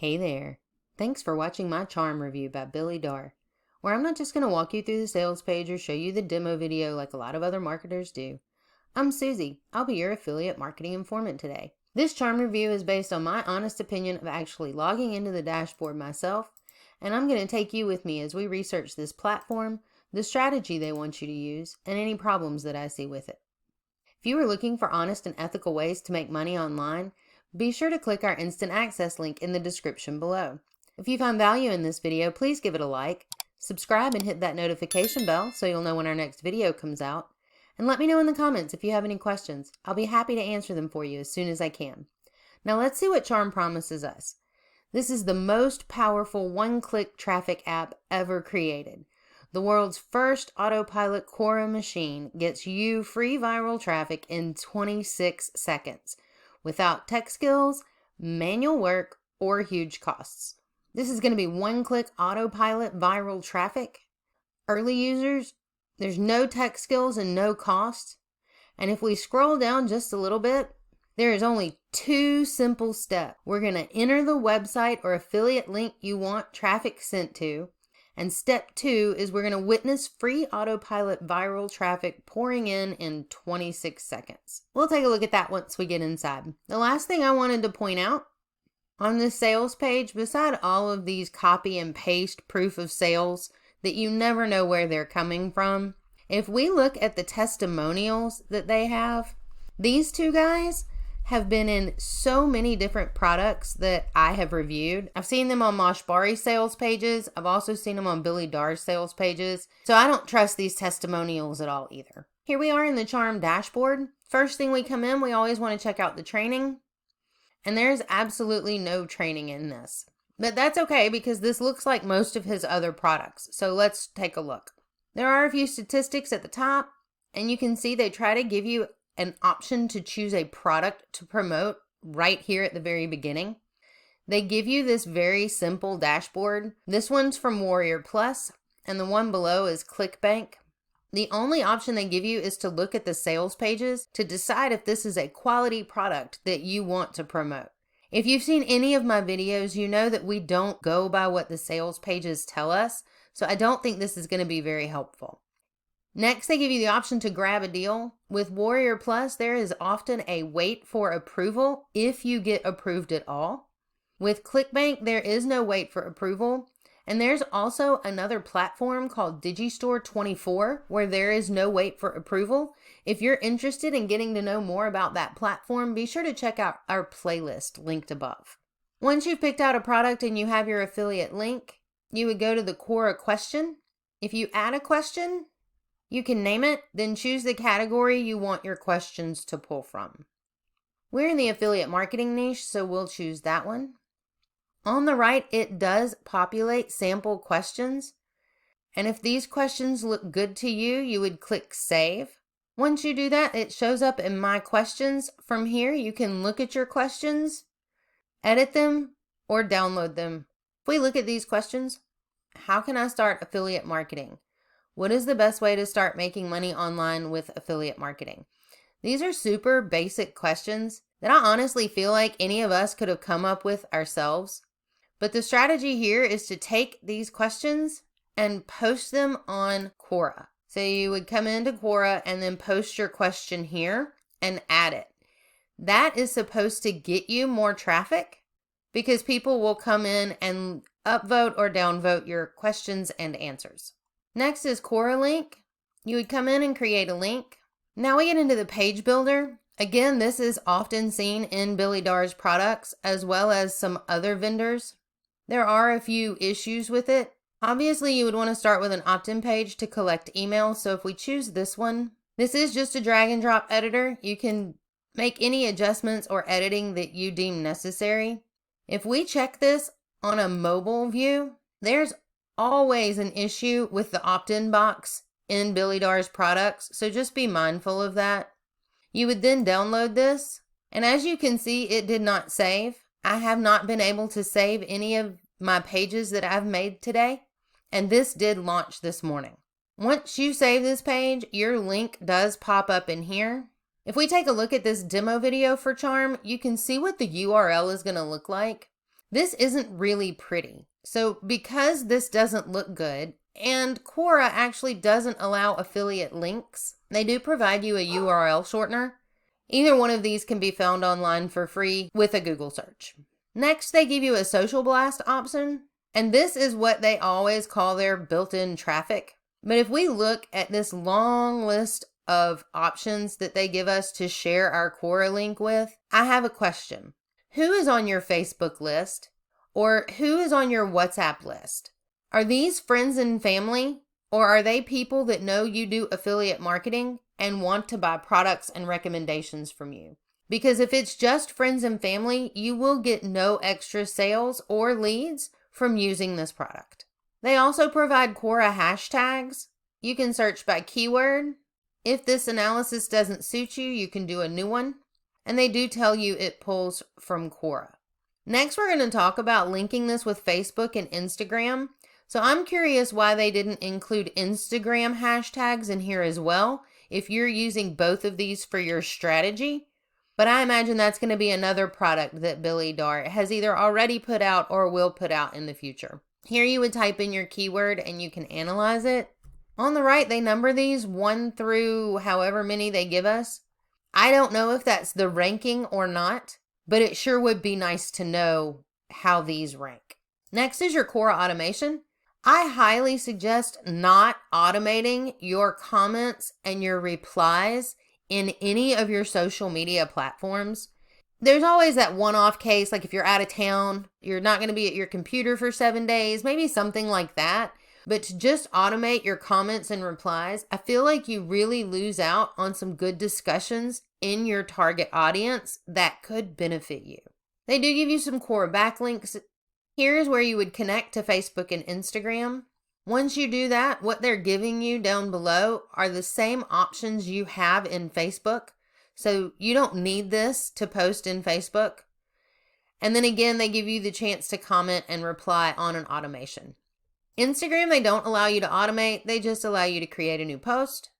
Hey there. Thanks for watching my charm review by Billy Darr, where I'm not just going to walk you through the sales page or show you the demo video like a lot of other marketers do. I'm Susie. I'll be your affiliate marketing informant today. This charm review is based on my honest opinion of actually logging into the dashboard myself, and I'm going to take you with me as we research this platform, the strategy they want you to use, and any problems that I see with it. If you are looking for honest and ethical ways to make money online, be sure to click our instant access link in the description below. If you find value in this video, please give it a like, subscribe and hit that notification bell so you'll know when our next video comes out, and let me know in the comments if you have any questions. I'll be happy to answer them for you as soon as I can. Now let's see what Charm promises us. This is the most powerful one-click traffic app ever created. The world's first autopilot Quora machine gets you free viral traffic in 26 seconds without tech skills, manual work, or huge costs. This is going to be one-click autopilot viral traffic. Early users, there's no tech skills and no cost. And if we scroll down just a little bit, there is only 2 simple steps. We're going to enter the website or affiliate link you want traffic sent to. And step 2 is we're going to witness free autopilot viral traffic pouring in 26 seconds. We'll take a look at that once we get inside. The last thing I wanted to point out on this sales page, beside all of these copy and paste proof of sales that you never know where they're coming from, if we look at the testimonials that they have, these 2 guys have been in so many different products that I have reviewed. I've seen them on Moshbari's sales pages. I've also seen them on Billy Darr's sales pages. So I don't trust these testimonials at all either. Here we are in the Charm dashboard. First thing we come in, we always want to check out the training. And there's absolutely no training in this. But that's okay because this looks like most of his other products. So let's take a look. There are a few statistics at the top, and you can see they try to give you an option to choose a product to promote right here at the very beginning. They give you this very simple dashboard. This one's from Warrior Plus, and the one below is ClickBank. The only option they give you is to look at the sales pages to decide if this is a quality product that you want to promote. If you've seen any of my videos, you know that we don't go by what the sales pages tell us, so I don't think this is going to be very helpful. Next, they give you the option to grab a deal. With Warrior Plus, there is often a wait for approval if you get approved at all. With ClickBank, there is no wait for approval. And there's also another platform called Digistore24 where there is no wait for approval. If you're interested in getting to know more about that platform, be sure to check out our playlist linked above. Once you've picked out a product and you have your affiliate link, you would go to the Quora question. If you add a question, you can name it, then choose the category you want your questions to pull from. We're in the affiliate marketing niche, so we'll choose that one. On the right, it does populate sample questions. And if these questions look good to you, you would click Save. Once you do that, it shows up in My Questions. From here, you can look at your questions, edit them, or download them. If we look at these questions, how can I start affiliate marketing? What is the best way to start making money online with affiliate marketing? These are super basic questions that I honestly feel like any of us could have come up with ourselves. But the strategy here is to take these questions and post them on Quora. So you would come into Quora and then post your question here and add it. That is supposed to get you more traffic because people will come in and upvote or downvote your questions and answers. Next is Quora link. You would come in and create a link. Now we get into the page builder. Again, this is often seen in Billy Darr's products as well as some other vendors. There are a few issues with it. Obviously, you would want to start with an opt-in page to collect emails. So if we choose this one, this is just a drag and drop editor. You can make any adjustments or editing that you deem necessary. If we check this on a mobile view, there's always an issue with the opt-in box in Billy Darr's products, so just be mindful of that. You would then download this, and as you can see, it did not save. I have not been able to save any of my pages that I've made today, and this did launch this morning. Once you save this page, your link does pop up in here. If we take a look at this demo video for Charm, you can see what the URL is going to look like. This isn't really pretty. So because this doesn't look good, and Quora actually doesn't allow affiliate links, they do provide you a URL shortener. Either one of these can be found online for free with a Google search. Next, they give you a social blast option, and this is what they always call their built-in traffic. But if we look at this long list of options that they give us to share our Quora link with, I have a question. Who is on your Facebook list? Or who is on your WhatsApp list? Are these friends and family? Or are they people that know you do affiliate marketing and want to buy products and recommendations from you? Because if it's just friends and family, you will get no extra sales or leads from using this product. They also provide Quora hashtags. You can search by keyword. If this analysis doesn't suit you, you can do a new one. And they do tell you it pulls from Quora. Next, we're going to talk about linking this with Facebook and Instagram. So I'm curious why they didn't include Instagram hashtags in here as well, if you're using both of these for your strategy. But I imagine that's going to be another product that Billy Darr has either already put out or will put out in the future. Here you would type in your keyword and you can analyze it. On the right, they number these 1 through however many they give us. I don't know if that's the ranking or not, but it sure would be nice to know how these rank. Next is your Quora automation. I highly suggest not automating your comments and your replies in any of your social media platforms. There's always that one-off case, like if you're out of town, you're not going to be at your computer for 7 days, maybe something like that. But to just automate your comments and replies, I feel like you really lose out on some good discussions in your target audience that could benefit you. They do give you some Quora backlinks. Here's where you would connect to Facebook and Instagram. Once you do that, what they're giving you down below are the same options you have in Facebook. So you don't need this to post in Facebook. And then again, they give you the chance to comment and reply on an automation. Instagram, they don't allow you to automate. They just allow you to create a new post.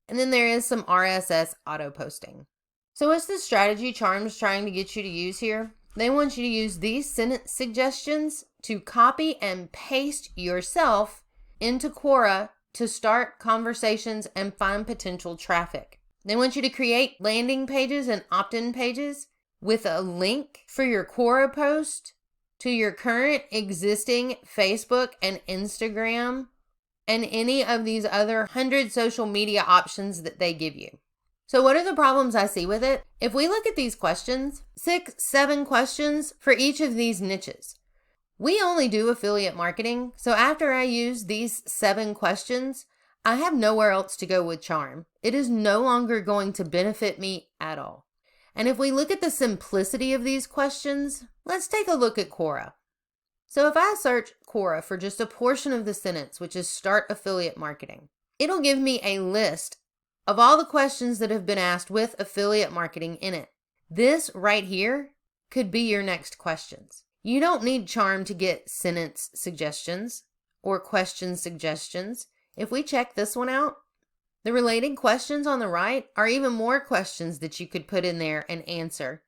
And then there is some RSS auto posting. So what's the strategy Charm's trying to get you to use here? They want you to use these sentence suggestions to copy and paste yourself into Quora to start conversations and find potential traffic. They want you to create landing pages and opt-in pages with a link for your Quora post to your current existing Facebook and Instagram and any of these other 100 social media options that they give you. So what are the problems I see with it? If we look at these questions, 6, 7 questions for each of these niches. We only do affiliate marketing, so after I use these 7 questions, I have nowhere else to go with Charm. It is no longer going to benefit me at all. And if we look at the simplicity of these questions, let's take a look at Quora. So if I search Quora for just a portion of the sentence, which is start affiliate marketing, it'll give me a list of all the questions that have been asked with affiliate marketing in it. This right here could be your next questions. You don't need Charm to get sentence suggestions or question suggestions. If we check this one out, the related questions on the right are even more questions that you could put in there and answer.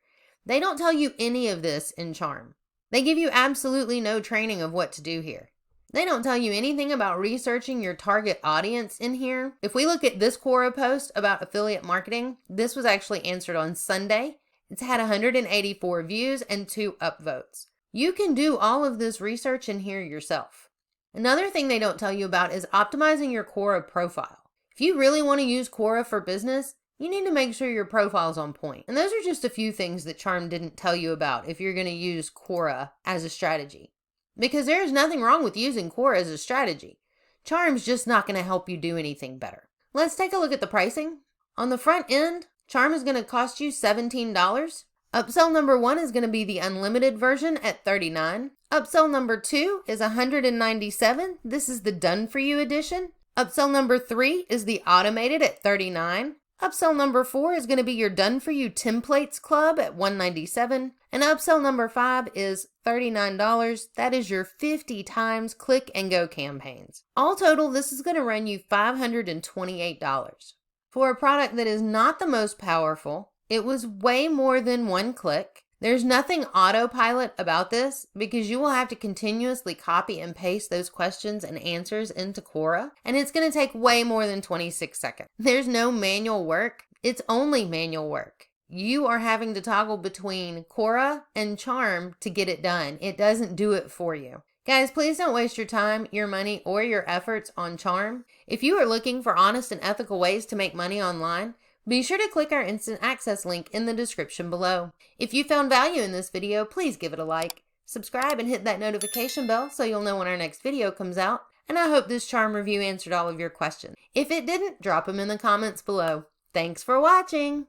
They don't tell you any of this in Charm. They give you absolutely no training of what to do here. They don't tell you anything about researching your target audience in here. If we look at this Quora post about affiliate marketing, this was actually answered on Sunday. It's had 184 views and 2 upvotes. You can do all of this research in here yourself. Another thing they don't tell you about is optimizing your Quora profile. If you really want to use Quora for business, you need to make sure your profile's on point. And those are just a few things that Charm didn't tell you about if you're going to use Quora as a strategy. Because there's nothing wrong with using Quora as a strategy. Charm's just not going to help you do anything better. Let's take a look at the pricing. On the front end, Charm is going to cost you $17. Upsell number 1 is going to be the unlimited version at $39. Upsell number 2 is $197. This is the done for you edition. Upsell number 3 is the automated at $39. Upsell number 4 is going to be your done for you templates club at $197. And upsell number 5 is $39. That is your 50 times click and go campaigns. All total, this is going to run you $528. For a product that is not the most powerful, it was way more than 1 click. There's nothing autopilot about this because you will have to continuously copy and paste those questions and answers into Quora, and it's going to take way more than 26 seconds. There's no manual work. It's only manual work. You are having to toggle between Quora and Charm to get it done. It doesn't do it for you. Guys, please don't waste your time, your money, or your efforts on Charm. If you are looking for honest and ethical ways to make money online, be sure to click our instant access link in the description below. If you found value in this video, please give it a like, subscribe, and hit that notification bell so you'll know when our next video comes out. And I hope this charm review answered all of your questions. If it didn't, drop them in the comments below. Thanks for watching!